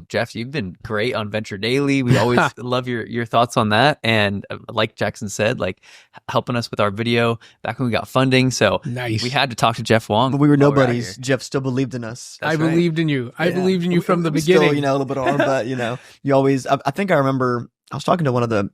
Jeff, you've been great on Venture Daily. We always love your thoughts on that. And like Jackson said, like helping us with our video back when we got funding. So Nice. we had to talk to Jeff Wong. But we were nobodies. Jeff still believed in us. I believed in you. I believed in you from the beginning. Still, a little bit hard, but you always. I think I remember I was talking to one of the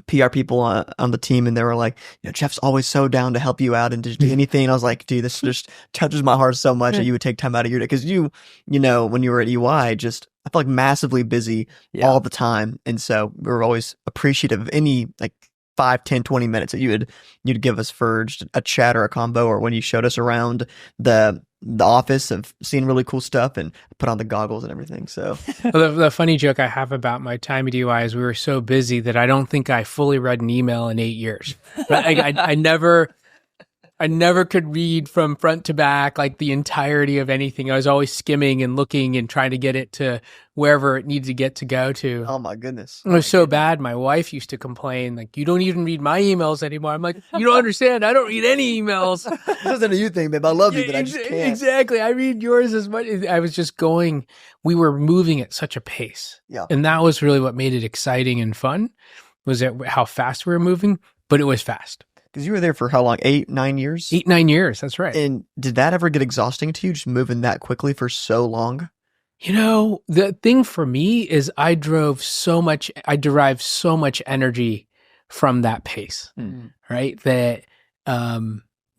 PR people on the team, and they were like, Jeff's always so down to help you out and to do anything. I was like, dude, this just touches my heart so much that you would take time out of your day. Because when you were at EY, just I felt like massively busy all the time. And so we were always appreciative of any like 5, 10, 20 minutes that you'd give us for just a chat or a combo, or when you showed us around the office of seeing really cool stuff and put on the goggles and everything. So the funny joke I have about my time at UI is we were so busy that I don't think I fully read an email in 8 years. But I never could read from front to back, like the entirety of anything. I was always skimming and looking and trying to get it to wherever it needed to go to. Oh my goodness. It was so bad. My wife used to complain, like, you don't even read my emails anymore. I'm like, you don't understand. I don't read any emails. This isn't a you thing, babe. I love you, but I just can't. Exactly. I read yours as much. I was just going, we were moving at such a pace. Yeah. And that was really what made it exciting and fun, was that how fast we were moving, but it was fast. Because you were there for how long? 8, 9 years? 8, 9 years. That's right. And did that ever get exhausting to you, just moving that quickly for so long? The thing for me is I derived so much energy from that pace, right? That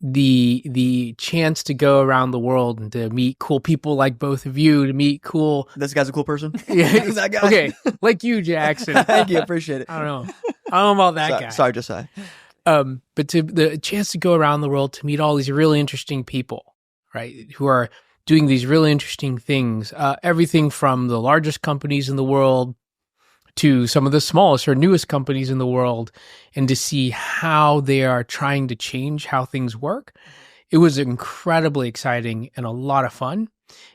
the chance to go around the world and to meet cool people like both of you, to meet cool... This guy's a cool person? Yeah. That guy? Okay, like you, Jackson. Thank you, appreciate it. I don't know about that guy. Sorry, Josiah. But the chance to go around the world to meet all these really interesting people, right, who are doing these really interesting things, everything from the largest companies in the world to some of the smallest or newest companies in the world, and to see how they are trying to change how things work. It was incredibly exciting and a lot of fun.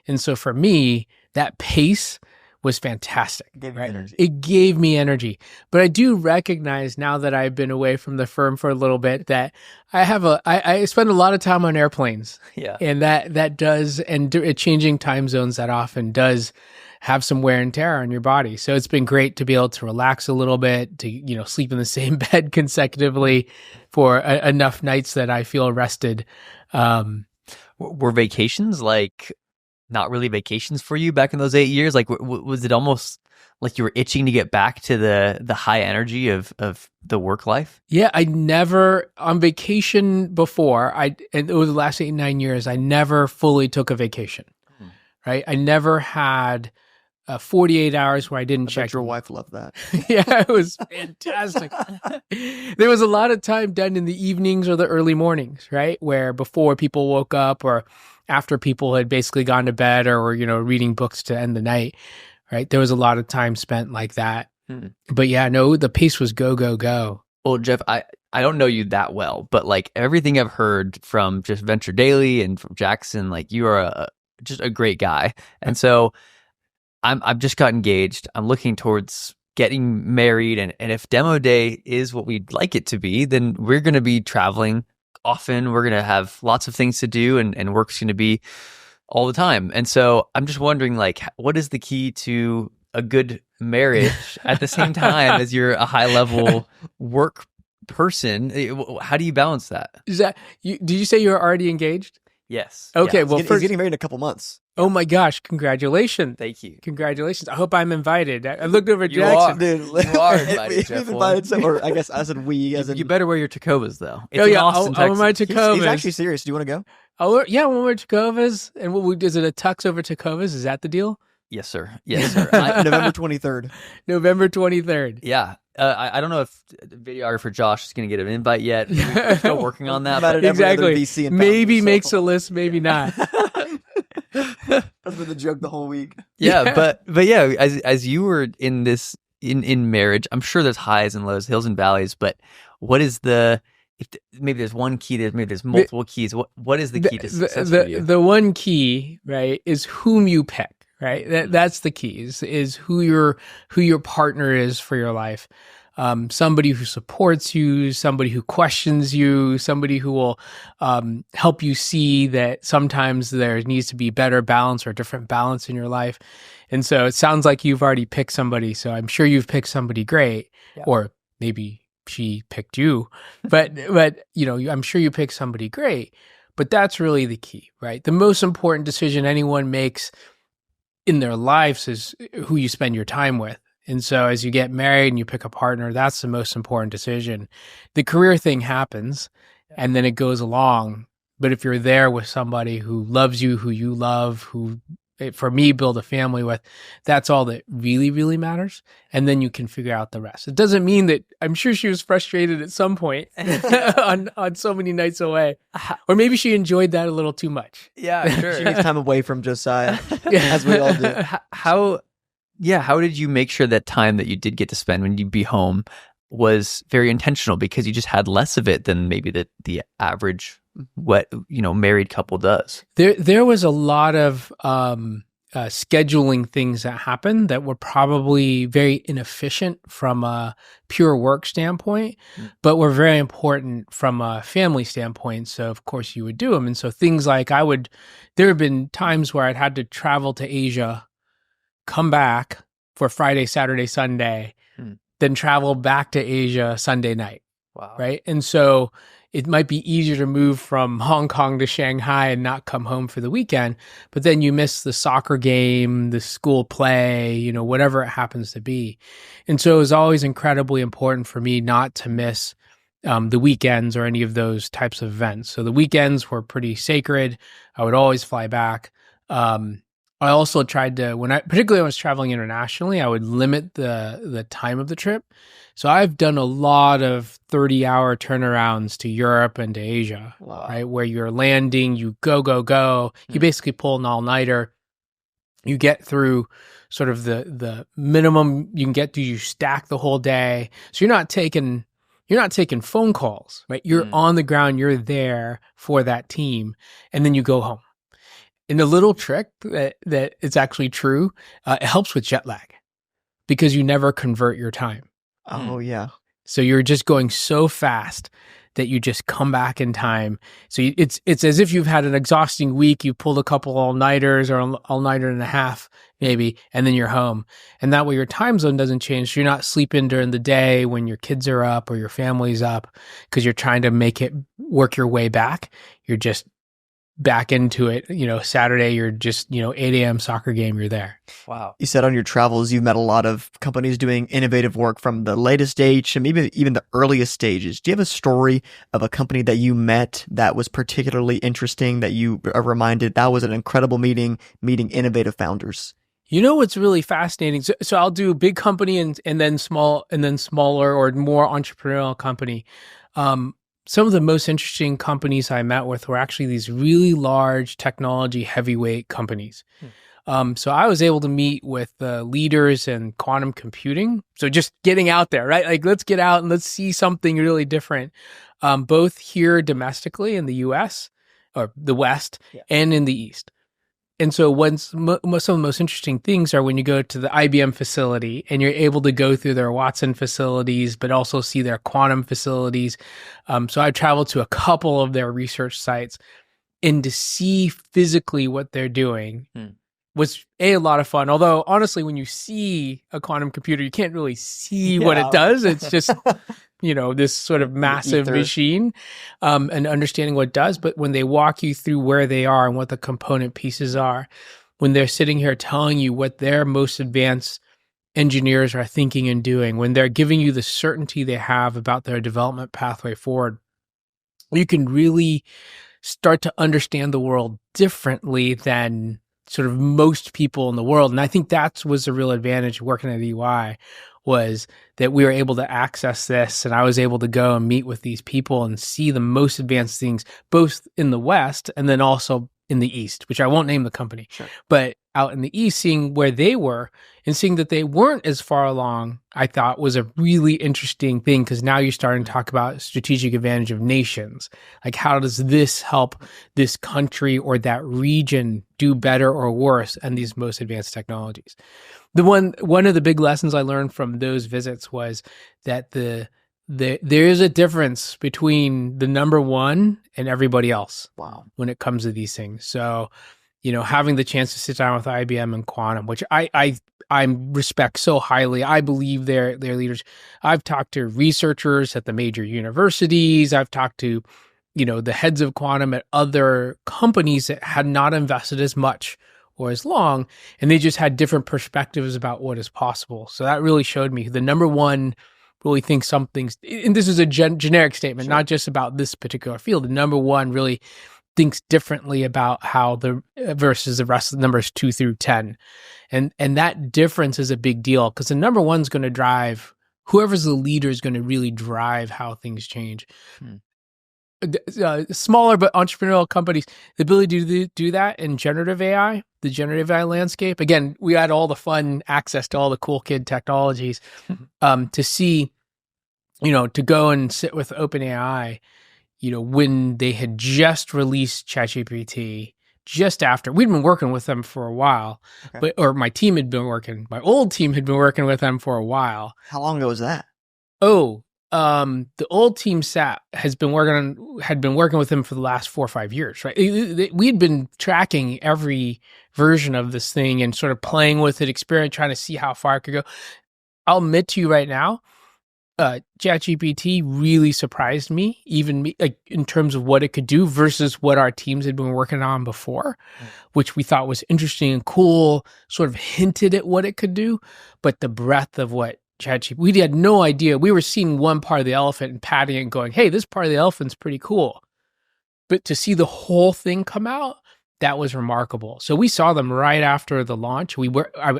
And so for me, that pace was fantastic. It gave me energy. But I do recognize now that I've been away from the firm for a little bit that I spend a lot of time on airplanes. Yeah. And that does, and changing time zones that often does have some wear and tear on your body. So it's been great to be able to relax a little bit, to, sleep in the same bed consecutively for enough nights that I feel rested. Were vacations not really vacations for you back in those 8 years? Like, was it almost like you were itching to get back to the high energy of the work life? Yeah, I never, on vacation before, and over the last 8, 9 years, I never fully took a vacation, right? I never had 48 hours where I didn't check. Your wife loved that. Yeah, it was fantastic. There was a lot of time done in the evenings or the early mornings, right? Where before people woke up or after people had basically gone to bed or were, reading books to end the night, right? There was a lot of time spent like that. But yeah, no, the pace was go, go, go. Well, Jeff, I don't know you that well, but like everything I've heard from just Venture Daily and from Jackson, like you are just a great guy. And so I've just got engaged. I'm looking towards getting married. And if demo day is what we'd like it to be, then we're going to be traveling often. We're going to have lots of things to do, and work's going to be all the time. And so I'm just wondering, like, what is the key to a good marriage at the same time as you're a high level work person? How do you balance that? Did you say you were already engaged? Yes. Okay. Yeah. Well, he's getting married in a couple months. Oh my gosh! Congratulations! Thank you. Congratulations! I hope I'm invited. I looked over at Jackson. You are invited. We've invited some, or I guess I said we. You better wear your Tacovas though. It's I'll wear my Tacovas. He's actually serious. Do you want to go? Oh yeah, we'll wear Tacovas. And is it a tux over Tacovas? Is that the deal? Yes, sir. Yes, sir. November 23rd. November 23rd. Yeah. I don't know if videographer Josh is going to get an invite yet. We're still working on that. Exactly. Maybe makes a list, maybe not. That's been the joke the whole week. Yeah, but yeah, as you were in this in marriage, I'm sure there's highs and lows, hills and valleys. But what is maybe there's one key, maybe there's multiple keys. What is the key to success for you? The one key, right, is whom you pick. Right, that's the key. Is who your partner is for your life. somebody who supports you, somebody who questions you, somebody who will help you see that sometimes there needs to be better balance or different balance in your life. And so it sounds like you've already picked somebody. So I'm sure you've picked somebody great, or maybe she picked you, but I'm sure you picked somebody great. But that's really the key, right? The most important decision anyone makes in their lives is who you spend your time with. And so as you get married and you pick a partner, that's the most important decision. The career thing happens and then it goes along. But if you're there with somebody who loves you, who you love, who, for me, build a family with, that's all that really, really matters. And then you can figure out the rest. It doesn't mean that I'm sure she was frustrated at some point on so many nights away. Or maybe she enjoyed that a little too much. Yeah, sure. She needs time away from Josiah, as we all do. How did you make sure that time that you did get to spend when you'd be home was very intentional, because you just had less of it than maybe the average married couple does? There was a lot of scheduling things that happened that were probably very inefficient from a pure work standpoint, but were very important from a family standpoint. So of course you would do them. And so things like there have been times where I'd had to travel to Asia, come back for Friday, Saturday, Sunday, then travel back to Asia Sunday night. Wow. Right. And so it might be easier to move from Hong Kong to Shanghai and not come home for the weekend, but then you miss the soccer game, the school play, whatever it happens to be. And so it was always incredibly important for me not to miss the weekends or any of those types of events. So the weekends were pretty sacred. I would always fly back. I also tried to, particularly when I was traveling internationally, I would limit the time of the trip. So I've done a lot of 30-hour turnarounds to Europe and to Asia, right? Where you're landing, you go. You basically pull an all-nighter. You get through sort of the minimum you can get to. You stack the whole day. So you're not taking phone calls, right? You're on the ground. You're there for that team. And then you go home. And the little trick that it's actually true, it helps with jet lag because you never convert your time. Oh, yeah. So you're just going so fast that you just come back in time. So it's as if you've had an exhausting week. You pulled a couple all-nighters or all-nighter and a half maybe, and then you're home. And that way your time zone doesn't change. So you're not sleeping during the day when your kids are up or your family's up because you're trying to make it work your way back. You're just back into it. Saturday, you're just, 8 a.m. soccer game, you're there. Wow. You said on your travels, you've met a lot of companies doing innovative work from the latest stage and maybe even the earliest stages. Do you have a story of a company that you met that was particularly interesting, that you are reminded that was an incredible meeting innovative founders? What's really fascinating? So I'll do big company and then smaller or more entrepreneurial company. Some of the most interesting companies I met with were actually these really large technology heavyweight companies. So I was able to meet with the leaders in quantum computing. So just getting out there, right? Like, let's get out and let's see something really different, both here domestically in the US or the West and in the East. And so some of the most interesting things are when you go to the IBM facility and you're able to go through their Watson facilities, but also see their quantum facilities. So I traveled to a couple of their research sites, and to see physically what they're doing was a lot of fun. Although honestly, when you see a quantum computer, you can't really see what it does. It's just this sort of massive machine, and understanding what it does. But when they walk you through where they are and what the component pieces are, when they're sitting here telling you what their most advanced engineers are thinking and doing, when they're giving you the certainty they have about their development pathway forward, you can really start to understand the world differently than sort of most people in the world. And I think that was a real advantage working at EY, was that we were able to access this, and I was able to go and meet with these people and see the most advanced things, both in the West and then also in the East, which I won't name the company, but out in the East, seeing where they were and seeing that they weren't as far along, I thought was a really interesting thing, because now you're starting to talk about strategic advantage of nations. Like, how does this help this country or that region do better or worse in these most advanced technologies? One of the big lessons I learned from those visits was that there is a difference between the number one and everybody else. Wow. When it comes to these things. So, having the chance to sit down with IBM and Quantum, which I respect so highly. I believe they're leaders. I've talked to researchers at the major universities. I've talked to, the heads of Quantum at other companies that had not invested as much or as long, and they just had different perspectives about what is possible. So that really showed me the number one really thinks something's, and this is a generic statement, not just about this particular field. The number one really thinks differently about how versus the rest of the numbers 2 through 10. And that difference is a big deal because the number one's going to drive, whoever's the leader is going to really drive how things change. Smaller but entrepreneurial companies, the ability to do that in generative AI, the generative AI landscape. Again, we had all the fun access to all the cool kid technologies to see, to go and sit with OpenAI, when they had just released ChatGPT, just after we'd been working with them for a while, my old team had been working with them for a while. How long ago was that? The old team had been working with them for the last 4 or 5 years, right? We'd been tracking every version of this thing and sort of playing with it, trying to see how far it could go. I'll admit to you right now, ChatGPT really surprised me, like in terms of what it could do versus what our teams had been working on before, which we thought was interesting and cool, sort of hinted at what it could do, but the breadth of what ChatGPT, we had no idea. We were seeing one part of the elephant and patting it and going, hey, this part of the elephant's pretty cool. But to see the whole thing come out, that was remarkable. So we saw them right after the launch.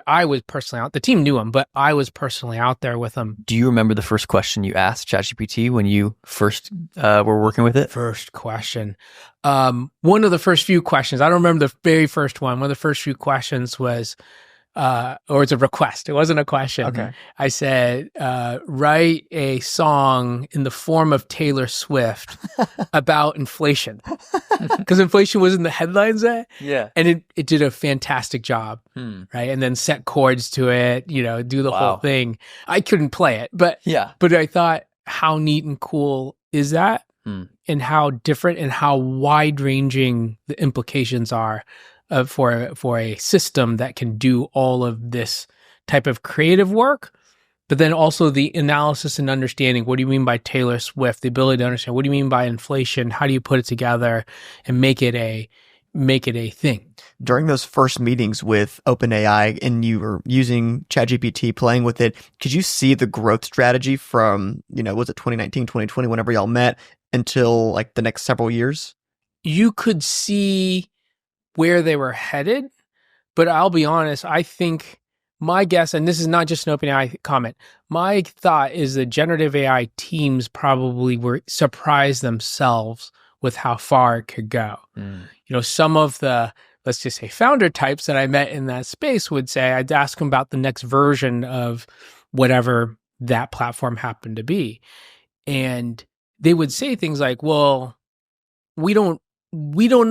I was personally out. The team knew them, but I was personally out there with them. Do you remember the first question you asked ChatGPT when you first were working with it? First question. One of the first few questions, I don't remember the very first one. One of the first few questions was, or it's a request. It wasn't a question. Okay. I said, write a song in the form of Taylor Swift about inflation. Because inflation was in the headlines there. Yeah. And it did a fantastic job. Right. And then set chords to it, do the whole thing. I couldn't play it, but I thought, how neat and cool is that? And how different and how wide ranging the implications are for a system that can do all of this type of creative work, but then also the analysis and understanding. What do you mean by Taylor Swift? The ability to understand, what do you mean by inflation? How do you put it together and make it a thing? During those first meetings with OpenAI and you were using ChatGPT, playing with it, could you see the growth strategy from, was it 2019, 2020, whenever y'all met, until like the next several years? You could see where they were headed, but I'll be honest, I think my guess, and this is not just an OpenAI comment, my thought is the generative AI teams probably were surprised themselves with how far it could go. Some of the, let's just say, founder types that I met in that space would say, I'd ask them about the next version of whatever that platform happened to be. And they would say things like, well, we don't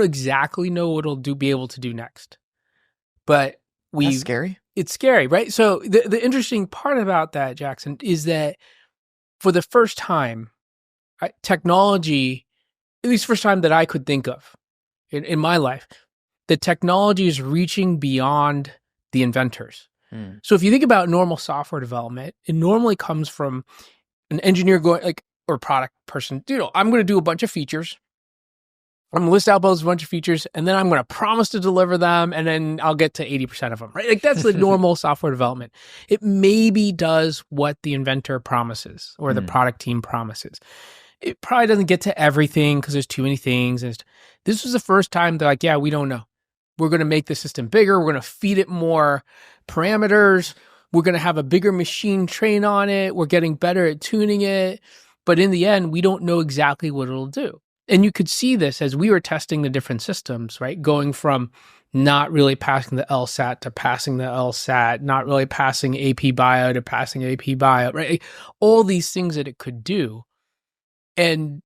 exactly know what it'll be able to do next, but That's scary. It's scary, right? So the interesting part about that, Jackson, is that for the first time, technology, at least first time that I could think of in my life, the technology is reaching beyond the inventors. So if you think about normal software development, it normally comes from an engineer or product person, I'm going to do a bunch of features. I'm going to list out a bunch of features, and then I'm going to promise to deliver them, and then I'll get to 80% of them, right? Like that's the normal software development. It maybe does what the inventor promises or the product team promises. It probably doesn't get to everything because there's too many things. And this was the first time they're like, yeah, we don't know. We're going to make the system bigger. We're going to feed it more parameters. We're going to have a bigger machine train on it. We're getting better at tuning it. But in the end, we don't know exactly what it'll do. And you could see this as we were testing the different systems, right? Going from not really passing the LSAT to passing the LSAT, not really passing AP Bio to passing AP Bio, right? All these things that it could do. And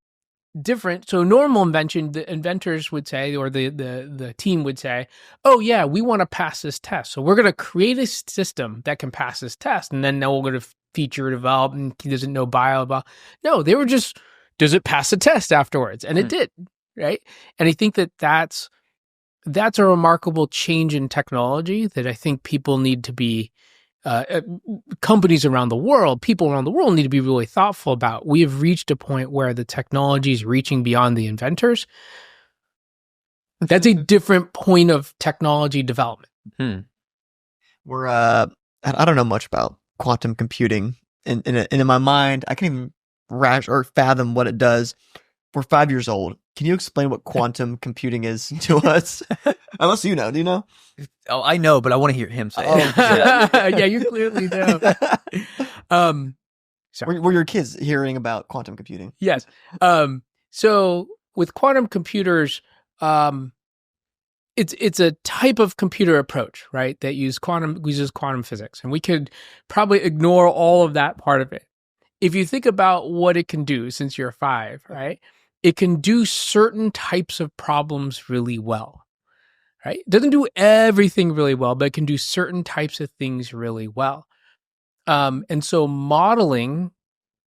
different. So normal invention, the inventors would say, or the team would say, oh yeah, we want to pass this test. So we're going to create a system that can pass this test. And then now we're going to feature develop and he doesn't know bio. No, they were just, does it pass the test afterwards? And it did, right? And I think that's a remarkable change in technology that I think people need to be, companies around the world, people around the world need to be really thoughtful about. We have reached a point where the technology is reaching beyond the inventors. That's a different point of technology development. We're, I don't know much about quantum computing. And in my mind, I can't even fathom what it does. We're 5 years old. Can you explain what quantum computing is to us? Unless you know. Do you know? Oh, I know, but I want to hear him say it. Yeah, you clearly know. Were your kids hearing about quantum computing? Yes. So with quantum computers, it's a type of computer approach, right? That uses quantum physics, and we could probably ignore all of that part of it. If you think about what it can do, since you're 5, right? It can do certain types of problems really well, right? It doesn't do everything really well, but it can do certain types of things really well. And so modeling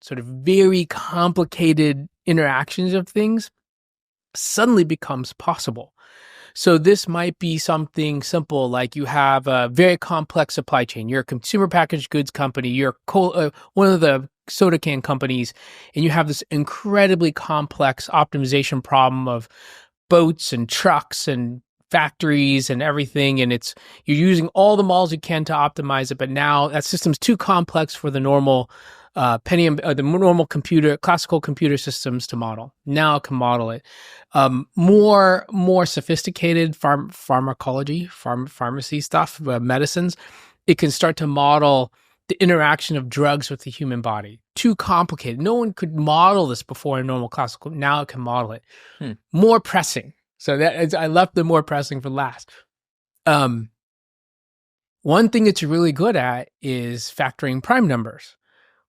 sort of very complicated interactions of things suddenly becomes possible. So this might be something simple, like you have a very complex supply chain. You're a consumer packaged goods company. You're one of the soda can companies, and you have this incredibly complex optimization problem of boats and trucks and factories and everything. And you're using all the models you can to optimize it, but now that system's too complex for the normal classical computer systems to model. Now it can model it. More sophisticated pharmacology, pharmacy stuff, medicines. It can start to model the interaction of drugs with the human body. Too complicated. No one could model this before in normal classical. Now it can model it. More pressing. So I left the more pressing for last. One thing it's really good at is factoring prime numbers,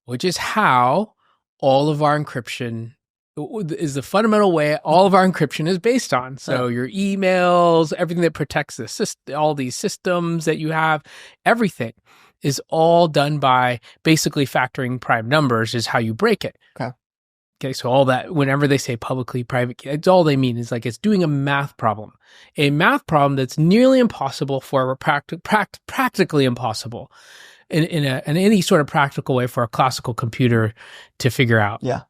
which is how all of our encryption is the fundamental way all of our encryption is based on. So your emails, everything that protects all these systems that you have, everything is all done by basically factoring prime numbers is how you break it. Okay, so all that, whenever they say publicly private, it's all they mean is like it's doing a math problem that's nearly impossible practically impossible in any sort of practical way for a classical computer to figure out. Yeah.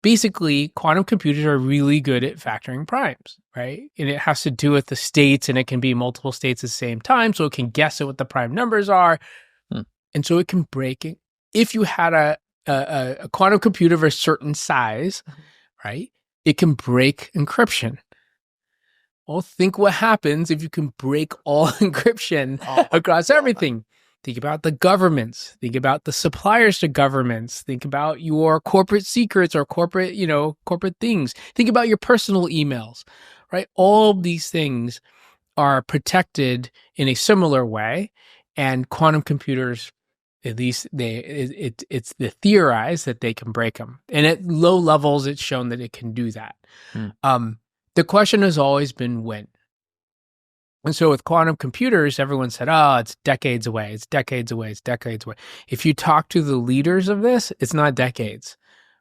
Basically, quantum computers are really good at factoring primes, right? And it has to do with the states, and it can be multiple states at the same time, so it can guess at what the prime numbers are. And so it can break it. If you had a quantum computer of a certain size, right, it can break encryption. Well, think what happens if you can break all encryption across everything. Think about the governments. Think about the suppliers to governments. Think about your corporate secrets or corporate things. Think about your personal emails, right? All of these things are protected in a similar way, and quantum computers, at least it's the theorized that they can break them. And at low levels, it's shown that it can do that. The question has always been when. And so with quantum computers, everyone said, oh, it's decades away. It's decades away. It's decades away. If you talk to the leaders of this, it's not decades,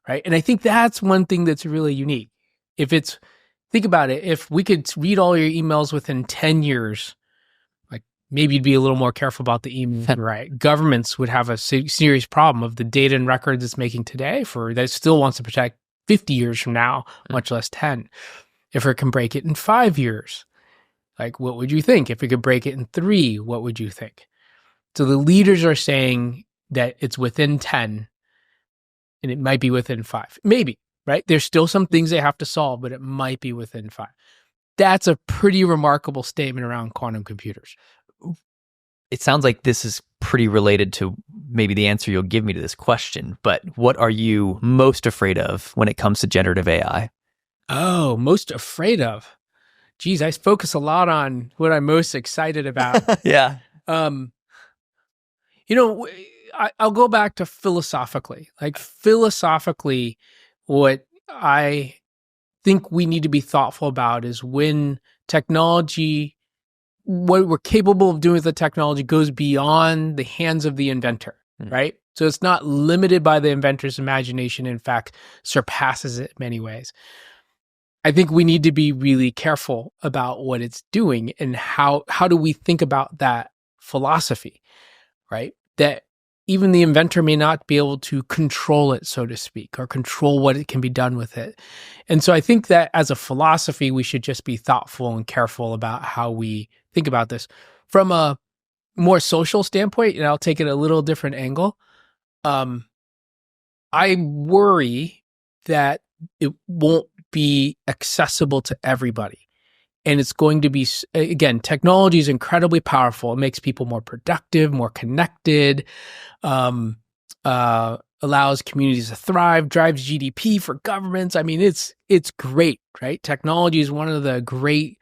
right? And I think that's one thing that's really unique. Think about it. If we could read all your emails within 10 years, like maybe you'd be a little more careful about the email, right? Governments would have a serious problem of the data and records it's making today that it still wants to protect 50 years from now, much less 10. If it can break it in 5 years, like, what would you think? If we could break it in 3, what would you think? So the leaders are saying that it's within 10 and it might be within 5. Maybe, right? There's still some things they have to solve, but it might be within 5. That's a pretty remarkable statement around quantum computers. It sounds like this is pretty related to maybe the answer you'll give me to this question, but what are you most afraid of when it comes to generative AI? Oh, most afraid of? Geez, I focus a lot on what I'm most excited about. Yeah. I'll go back to philosophically. Like philosophically, what I think we need to be thoughtful about is when technology, what we're capable of doing with the technology goes beyond the hands of the inventor, right? So it's not limited by the inventor's imagination, in fact, surpasses it in many ways. I think we need to be really careful about what it's doing and how do we think about that philosophy, right? That even the inventor may not be able to control it, so to speak, or control what it can be done with it. And so I think that as a philosophy, we should just be thoughtful and careful about how we think about this. From a more social standpoint, and I'll take it a little different angle, I worry that it won't be accessible to everybody. And it's going to be, again, technology is incredibly powerful. It makes people more productive, more connected, allows communities to thrive, drives GDP for governments. I mean, it's great, right? Technology is one of the great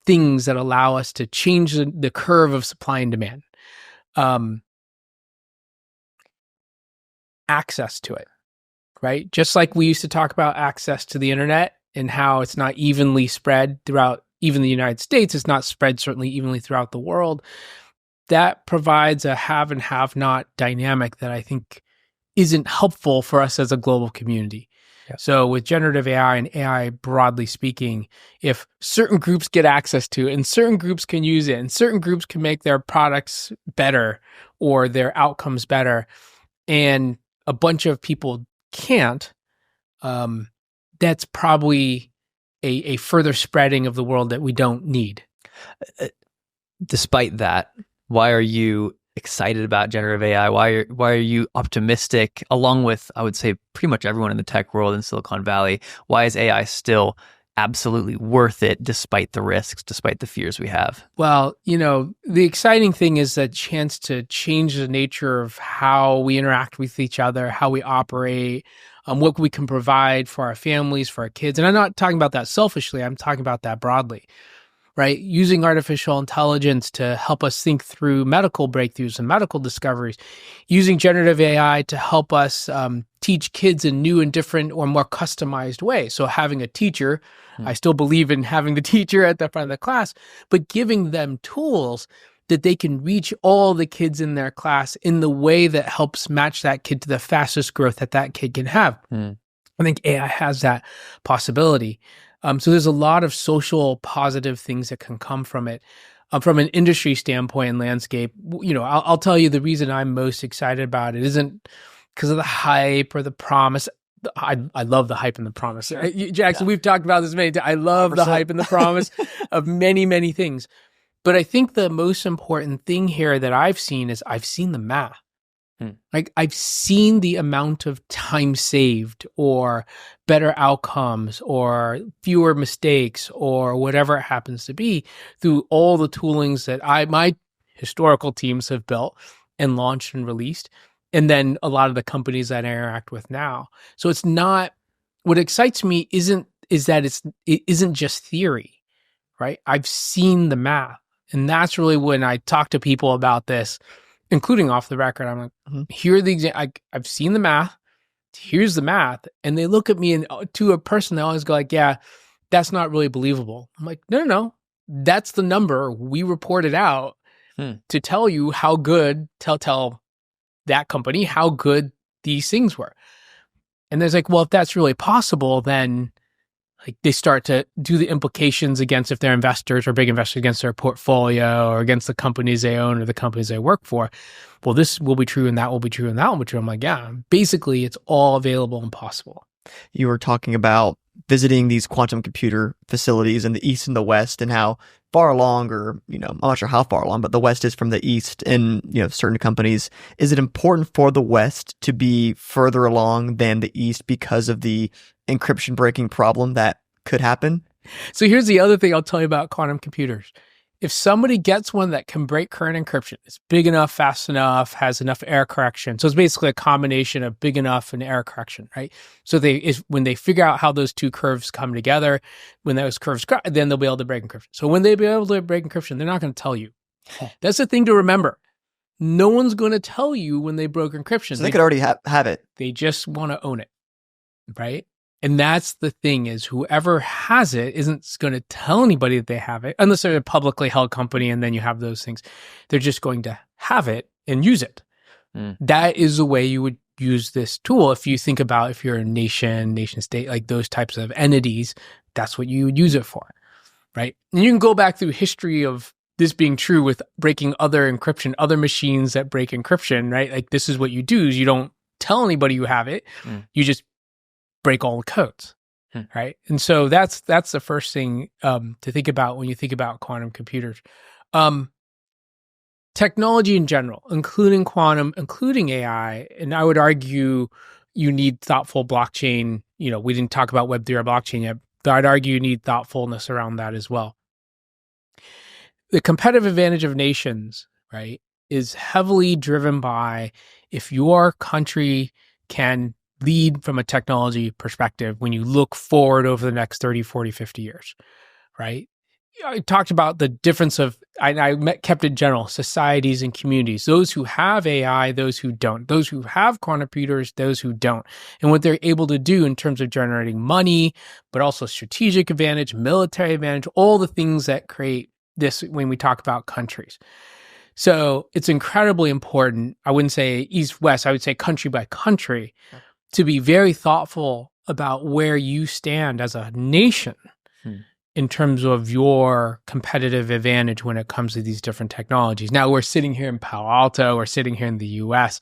things that allow us to change the curve of supply and demand. Access to it, right? Just like we used to talk about access to the internet and how it's not evenly spread throughout even the United States, it's not spread certainly evenly throughout the world. That provides a have and have not dynamic that I think isn't helpful for us as a global community. Yeah. So with generative AI and AI broadly speaking, if certain groups get access to it and certain groups can use it and certain groups can make their products better or their outcomes better, and a bunch of people can't, that's probably a further spreading of the world that we don't need. Despite that, why are you excited about generative AI? Why are you optimistic, along with, I would say, pretty much everyone in the tech world in Silicon Valley? Why is AI still absolutely worth it despite the risks, despite the fears we have? Well, the exciting thing is the chance to change the nature of how we interact with each other, how we operate, what we can provide for our families, for our kids. And I'm not talking about that selfishly. I'm talking about that broadly, right? Using artificial intelligence to help us think through medical breakthroughs and medical discoveries, using generative AI to help us teach kids in new and different or more customized ways. So having a teacher, I still believe in having the teacher at the front of the class, but giving them tools that they can reach all the kids in their class in the way that helps match that kid to the fastest growth that kid can have. I think AI has that possibility. So there's a lot of social positive things that can come from it. From an industry standpoint and landscape, I'll tell you the reason I'm most excited about it isn't because of the hype or the promise. I love the hype and the promise. Jackson, we've talked about this many times. I love 100%. The hype and the promise of many, many things. But I think the most important thing here that I've seen is I've seen the math. Like I've seen the amount of time saved or better outcomes or fewer mistakes or whatever it happens to be through all the toolings that my historical teams have built and launched and released. And then a lot of the companies that I interact with now. So it's not, what excites me is that it isn't just theory, right? I've seen the math. And that's really when I talk to people about this, including off the record, I'm like, here are the examples. I've seen the math. Here's the math. And they look at me and to a person, they always go like, yeah, that's not really believable. I'm like, no. That's the number. We reported out to tell you how good, tell that company how good these things were. And there's like, well, if that's really possible, then like they start to do the implications against if they're investors or big investors against their portfolio or against the companies they own or the companies they work for. Well, this will be true and that will be true and that will be true. I'm like, yeah, basically it's all available and possible. You were talking about visiting these quantum computer facilities in the East and the West and how far along, or, I'm not sure how far along, but the West is from the East in, certain companies. Is it important for the West to be further along than the East because of the encryption breaking problem that could happen? So here's the other thing I'll tell you about quantum computers. If somebody gets one that can break current encryption, it's big enough, fast enough, has enough error correction. So it's basically a combination of big enough and error correction, right? So when they figure out how those two curves come together, when those curves, then they'll be able to break encryption. So when they be able to break encryption, they're not going to tell you. That's the thing to remember. No one's going to tell you when they broke encryption. So they could already have it. They just want to own it, right? And that's the thing, is whoever has it isn't going to tell anybody that they have it, unless they're a publicly held company and then you have those things. They're just going to have it and use it. That is the way you would use this tool. If you think about, if you're a nation state, like those types of entities, that's what you would use it for, right? And you can go back through history of this being true with breaking other encryption, other machines that break encryption, right? Like this is what you do, is you don't tell anybody you have it. You just break all the codes, right? And so that's the first thing to think about when you think about quantum computers. Technology in general, including quantum, including AI, and I would argue you need thoughtful blockchain. You know, we didn't talk about Web3 or blockchain yet, but I'd argue you need thoughtfulness around that as well. The competitive advantage of nations, right, is heavily driven by if your country can lead from a technology perspective when you look forward over the next 30, 40, 50 years, right? I talked about the difference of, kept it general, societies and communities, those who have AI, those who don't, those who have quantum computers, those who don't, and what they're able to do in terms of generating money, but also strategic advantage, military advantage, all the things that create this when we talk about countries. So it's incredibly important. I wouldn't say east-west, I would say country by country, to be very thoughtful about where you stand as a nation in terms of your competitive advantage when it comes to these different technologies. Now, we're sitting here in Palo Alto, we're sitting here in the US,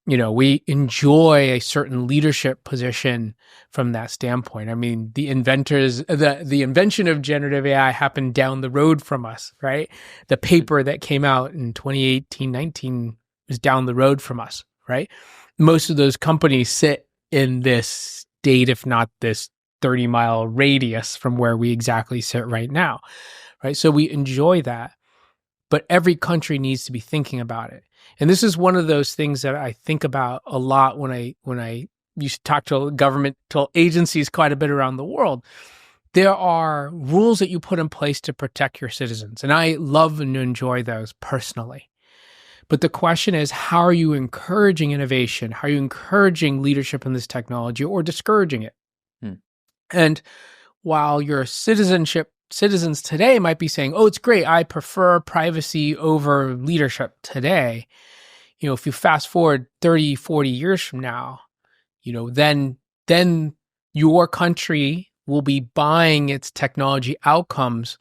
you know, we enjoy a certain leadership position from that standpoint. I mean, the invention of generative AI happened down the road from us, right? The paper that came out in 2018, 19 was down the road from us, right? Most of those companies sit in this state, if not this 30-mile radius from where we exactly sit right now, right? So we enjoy that, but every country needs to be thinking about it. And this is one of those things that I think about a lot when I used to talk to governmental agencies quite a bit around the world. There are rules that you put in place to protect your citizens, and I love and enjoy those personally. But the question is, how are you encouraging innovation? How are you encouraging leadership in this technology, or discouraging it? And while your citizens today might be saying, oh, it's great, I prefer privacy over leadership today. You know, if you fast forward 30, 40 years from now, you know, then your country will be buying its technology outcomes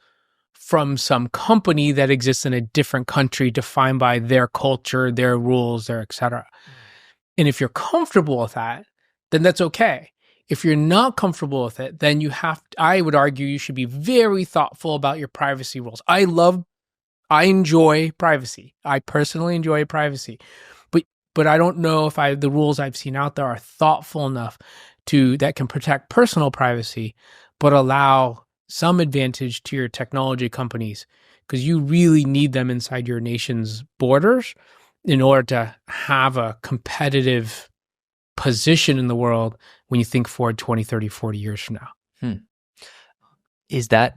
from some company that exists in a different country, defined by their culture, their rules, their et cetera. And if you're comfortable with that, then that's okay. If you're not comfortable with it, then I would argue you should be very thoughtful about your privacy rules. I enjoy privacy. I personally enjoy privacy, but I don't know if the rules I've seen out there are thoughtful enough that can protect personal privacy, but allow some advantage to your technology companies, because you really need them inside your nation's borders in order to have a competitive position in the world when you think forward 20, 30, 40 years from now. Is that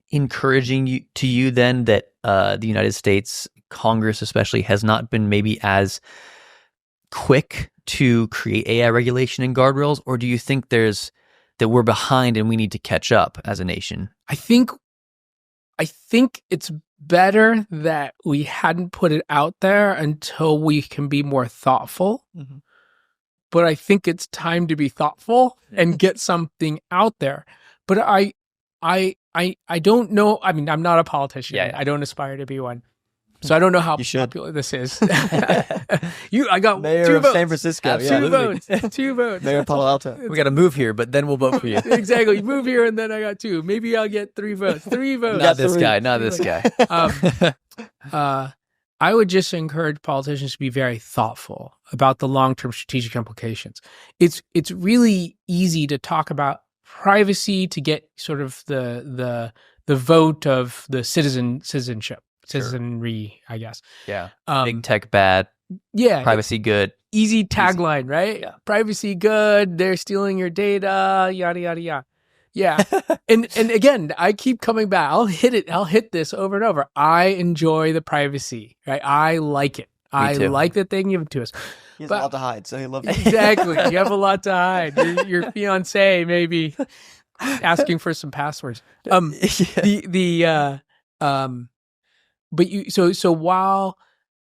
encouraging to you then that the United States Congress especially has not been maybe as quick to create AI regulation and guardrails, or do you think that we're behind and we need to catch up as a nation? I think it's better that we hadn't put it out there until we can be more thoughtful. Mm-hmm. But I think it's time to be thoughtful and get something out there. But I don't know. I mean, I'm not a politician. Yeah. I don't aspire to be one. So I don't know how popular this is. I got Mayor 2 of votes. San Francisco. Two votes. Mayor of Palo Alto. We got to move here, but then we'll vote for you. Exactly. You move here and then I got 2. Maybe I'll get 3 votes. 3 votes. Not this guy. I would just encourage politicians to be very thoughtful about the long-term strategic implications. It's really easy to talk about privacy to get sort of the vote of the citizenry, I guess. Yeah. Big tech bad. Yeah. Privacy good. Easy tagline, right? Yeah. Privacy good. They're stealing your data. Yada yada yada. Yeah. and again, I keep coming back. I'll hit this over and over. I enjoy the privacy, right? I like it. I like that they give it to us. He has But- a lot to hide, so he loves it. Exactly. You have a lot to hide. Your fiance maybe asking for some passwords. But so while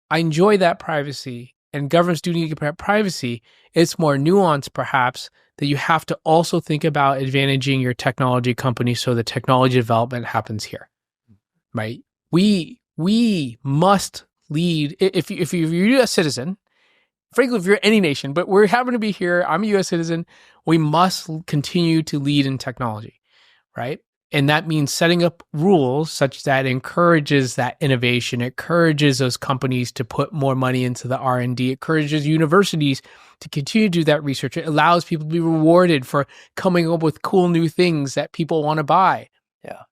I enjoy that privacy and governments do need to get privacy, it's more nuanced perhaps that you have to also think about advantaging your technology company so the technology development happens here, right? We must lead. If you're a U.S. citizen, frankly, if you're any nation, but we're happen to be here, I'm a U.S. citizen, we must continue to lead in technology, right? And that means setting up rules such that encourages that innovation, encourages those companies to put more money into the R&D, encourages universities to continue to do that research. It allows people to be rewarded for coming up with cool new things that people want to buy. Yeah.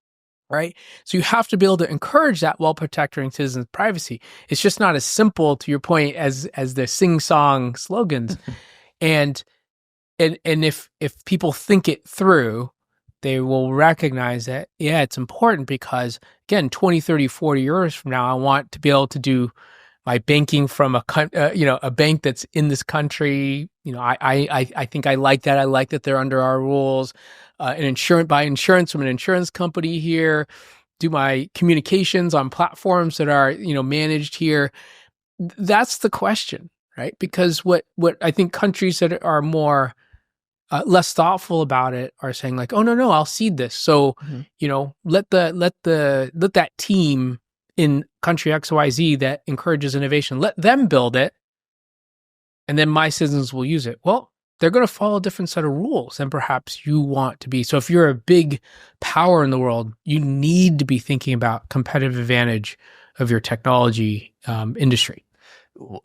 Right? So you have to be able to encourage that while protecting citizens' privacy. It's just not as simple, to your point, as the sing-song slogans. and if people think it through, they will recognize that, yeah, it's important because, again, 20, 30, 40 years from now, I want to be able to do my banking from a bank that's in this country. I think I like that. I like that they're under our rules. Buy insurance from an insurance company here. Do my communications on platforms that are, managed here. That's the question, right? Because what I think countries that are more less thoughtful about it are saying like, oh no, I'll cede this. So, let that team in country XYZ that encourages innovation, let them build it, and then my citizens will use it. Well, they're going to follow a different set of rules than perhaps you want to be. So if you're a big power in the world, you need to be thinking about competitive advantage of your technology industry.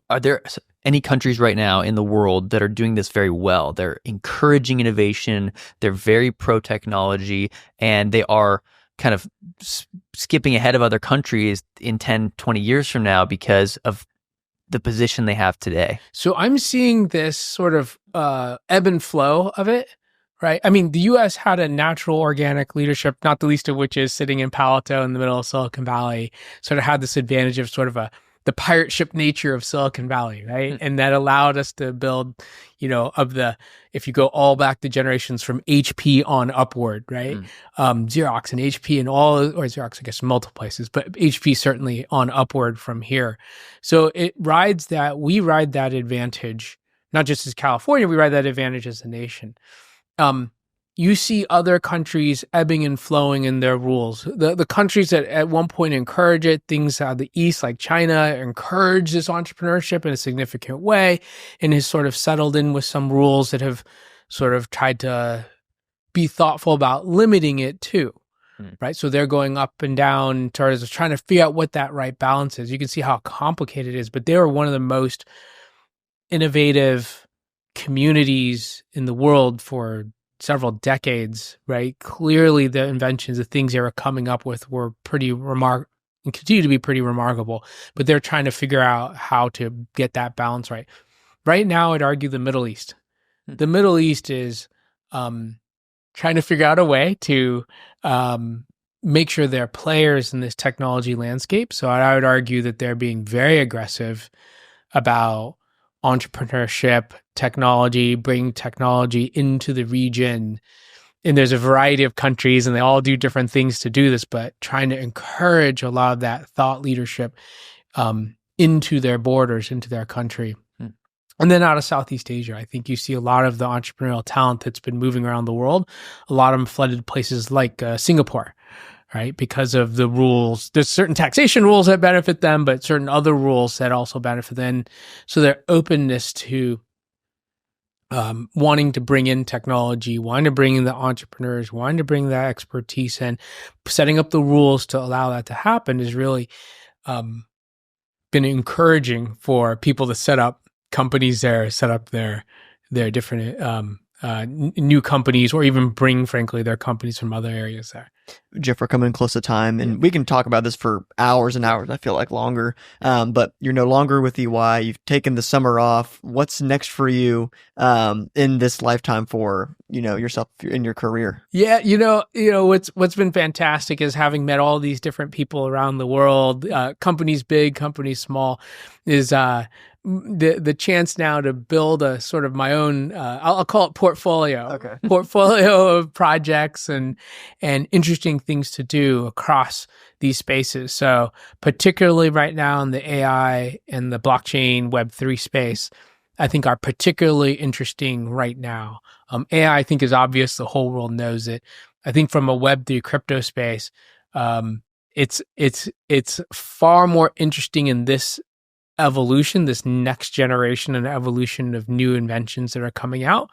Are there any countries right now in the world that are doing this very well? They're encouraging innovation. They're very pro-technology, and they are kind of skipping ahead of other countries in 10, 20 years from now because of the position they have today. So I'm seeing this sort of ebb and flow of it, right? I mean, the U.S. had a natural organic leadership, not the least of which is sitting in Palo Alto in the middle of Silicon Valley, sort of had this advantage of sort of the pirate ship nature of Silicon Valley, right? And that allowed us to build, if you go all back to generations from HP on upward, right? Xerox and HP and Xerox, I guess, multiple places, but HP certainly on upward from here. So we ride that advantage, not just as California, we ride that advantage as a nation. You see other countries ebbing and flowing in their rules. The countries that at one point encourage it, things out of the East, like China, encourage this entrepreneurship in a significant way and has sort of settled in with some rules that have sort of tried to be thoughtful about limiting it too, right? So they're going up and down towards trying to figure out what that right balance is. You can see how complicated it is, but they were one of the most innovative communities in the world for several decades, right? Clearly the inventions, the things they were coming up with were pretty remarkable and continue to be pretty remarkable, but they're trying to figure out how to get that balance right. Right now, I'd argue the Middle East. The Middle East is trying to figure out a way to make sure they're players in this technology landscape. So I would argue that they're being very aggressive about entrepreneurship, technology, bringing technology into the region. And there's a variety of countries and they all do different things to do this, but trying to encourage a lot of that thought leadership into their borders, into their country. And then out of Southeast Asia, I think you see a lot of the entrepreneurial talent that's been moving around the world. A lot of them flooded places like Singapore, right? Because of the rules. There's certain taxation rules that benefit them, but certain other rules that also benefit them. So their openness to wanting to bring in technology, wanting to bring in the entrepreneurs, wanting to bring that expertise in, setting up the rules to allow that to happen is really been encouraging for people to set up companies there, set up their different new companies, or even bring, frankly, their companies from other areas there. Jeff, we're coming close to time, and we can talk about this for hours and hours. I feel like longer, but you're no longer with EY. You've taken the summer off. What's next for you in this lifetime for yourself in your career? Yeah, what's been fantastic is having met all these different people around the world, companies big, companies small, is the chance now to build a sort of my own, I'll call it portfolio. Okay. Portfolio of projects and interesting things to do across these spaces. So particularly right now in the AI and the blockchain Web3 space, I think are particularly interesting right now. AI, I think, is obvious. The whole world knows it. I think from a Web3 crypto space, it's far more interesting in this evolution, this next generation and evolution of new inventions that are coming out,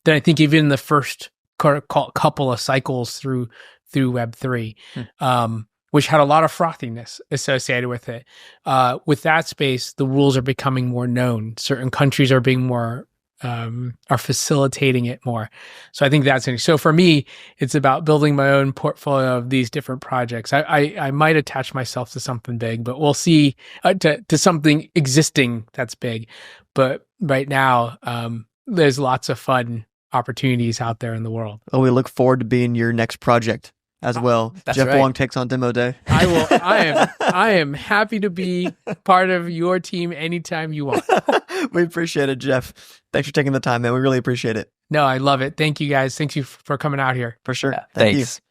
than I think even in the first couple of cycles through Web3, which had a lot of frothiness associated with it. With that space, the rules are becoming more known. Certain countries are being more are facilitating it more. So I think that's interesting. So for me, it's about building my own portfolio of these different projects. I might attach myself to something big, but we'll see, to something existing that's big. But right now, there's lots of fun opportunities out there in the world. Well, we look forward to being your next project as well. Jeff Wong takes on Demo Day. I am happy to be part of your team anytime you want. We appreciate it, Jeff. Thanks for taking the time, man. We really appreciate it. No, I love it. Thank you guys. Thank you for coming out here. For sure. Yeah, Thank thanks. you.